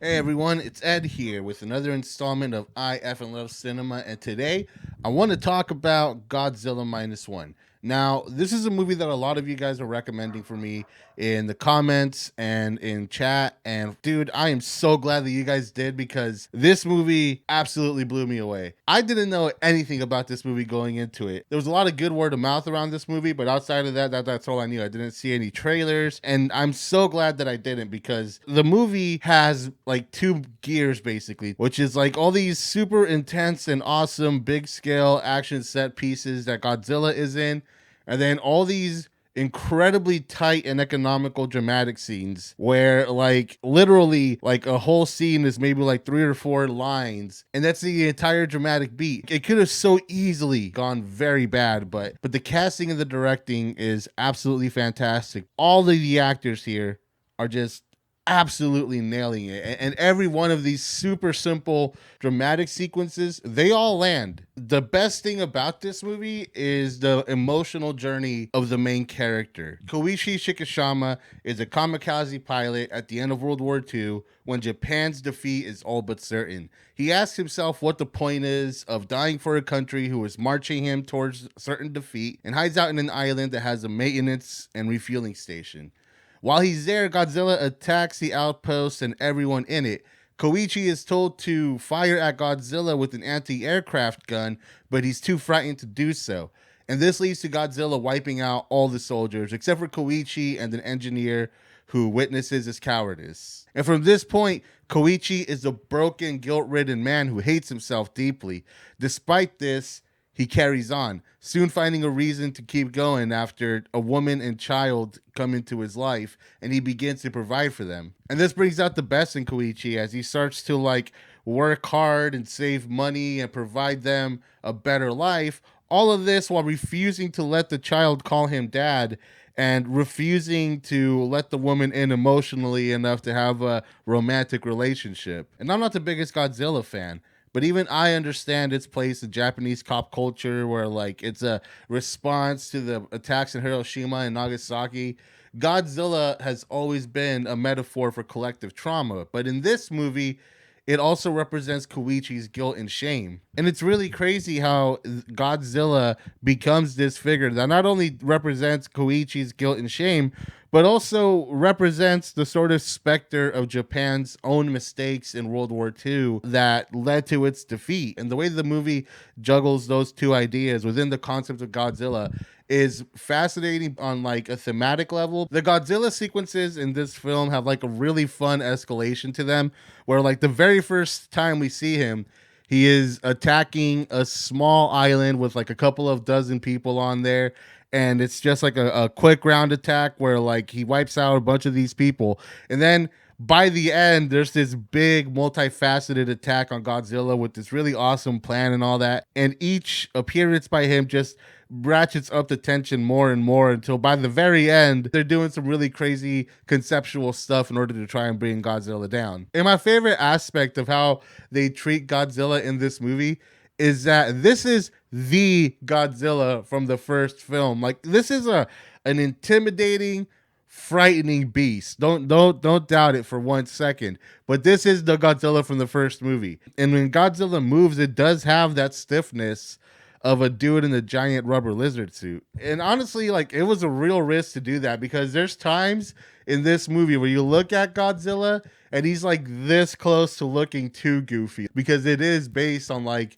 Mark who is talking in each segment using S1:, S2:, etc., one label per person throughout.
S1: Hey everyone, it's Ed here with another installment of I F Love Cinema, and today I want to talk about Godzilla Minus One. Now, this is a movie that a lot of you guys are recommending for me in the comments and in chat. And dude, I am so glad that you guys did because this movie absolutely blew me away. I didn't know anything about this movie going into it. There was a lot of good word of mouth around this movie, but outside of that's all I knew. I didn't see any trailers, and I'm so glad that I didn't because the movie has like two gears basically, which is like all these super intense and awesome big scale action set pieces that Godzilla is in, and then all these incredibly tight and economical dramatic scenes where like literally like a whole scene is maybe like three or four lines and that's the entire dramatic beat. It could have so easily gone very bad, but the casting and the directing is absolutely fantastic. All of the actors here are just absolutely nailing it. And every one of these super simple dramatic sequences, they all land. The best thing about this movie is the emotional journey of the main character. Koichi Shikishama is a kamikaze pilot at the end of World War II when Japan's defeat is all but certain. He asks himself what the point is of dying for a country who is marching him towards certain defeat and hides out in an island that has a maintenance and refueling station. While he's there, Godzilla attacks the outpost and everyone in it. Koichi is told to fire at Godzilla with an anti aircraft gun, but he's too frightened to do so. And this leads to Godzilla wiping out all the soldiers, except for Koichi and an engineer who witnesses his cowardice. And from this point, Koichi is a broken, guilt ridden man who hates himself deeply. Despite this, he carries on, soon finding a reason to keep going after a woman and child come into his life, and he begins to provide for them. And this brings out the best in Koichi as he starts to like work hard and save money and provide them a better life. All of this while refusing to let the child call him dad and refusing to let the woman in emotionally enough to have a romantic relationship. And I'm not the biggest Godzilla fan, but even I understand its place in Japanese pop culture, where like it's a response to the attacks in Hiroshima and Nagasaki. Godzilla has always been a metaphor for collective trauma, but in this movie, it also represents Koichi's guilt and shame. And it's really crazy how Godzilla becomes this figure that not only represents Koichi's guilt and shame, but also represents the sort of specter of Japan's own mistakes in World War II that led to its defeat. And the way the movie juggles those two ideas within the concept of Godzilla is fascinating on like a thematic level. The Godzilla sequences in this film have like a really fun escalation to them where like the very first time we see him, he is attacking a small island with like a couple of dozen people on there, and it's just like a quick round attack where like he wipes out a bunch of these people, and then by the end there's this big multifaceted attack on Godzilla with this really awesome plan and all that, and each appearance by him just ratchets up the tension more and more until by the very end they're doing some really crazy conceptual stuff in order to try and bring Godzilla down. And my favorite aspect of how they treat Godzilla in this movie is that this is the Godzilla from the first film. Like this is a an intimidating, frightening beast. Don't doubt it for 1 second. But this is the Godzilla from the first movie. And when Godzilla moves, it does have that stiffness of a dude in a giant rubber lizard suit. And honestly, like it was a real risk to do that because there's times in this movie where you look at Godzilla and he's like this close to looking too goofy because it is based on like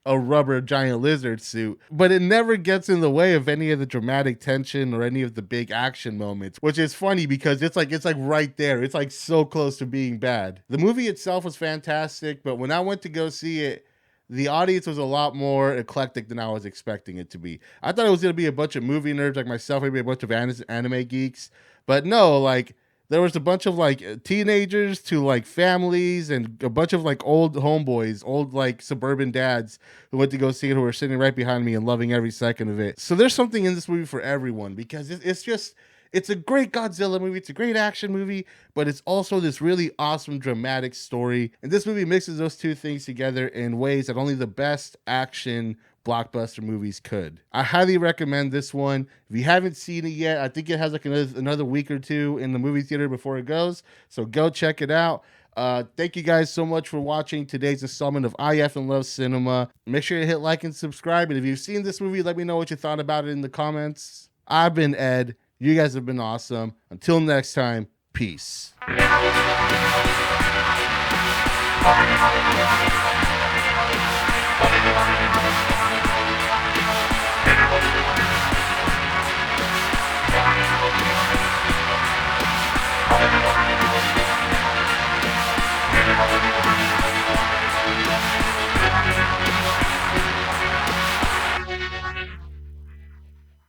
S1: a rubber giant lizard suit, but it never gets in the way of any of the dramatic tension or any of the big action moments, which is funny because it's like right there. It's like so close to being bad. The movie itself was fantastic, but when I went to go see it, the audience was a lot more eclectic than I was expecting it to be. I thought it was going to be a bunch of movie nerds like myself, maybe a bunch of anime geeks, but no, like there was a bunch of like teenagers to like families and a bunch of like old homeboys, old like suburban dads who went to go see it, who were sitting right behind me and loving every second of it. So there's something in this movie for everyone because it's just it's a great Godzilla movie. It's a great action movie, but it's also this really awesome dramatic story. And this movie mixes those two things together in ways that only the best action blockbuster movies could. I highly recommend this one. If you haven't seen it yet, I think it has like another week or two in the movie theater before it goes. So go check it out. Thank you guys so much for watching today's installment of IF and Love Cinema. Make sure to hit like and subscribe. And if you've seen this movie, let me know what you thought about it in the comments. I've been Ed. You guys have been awesome. Until next time, peace.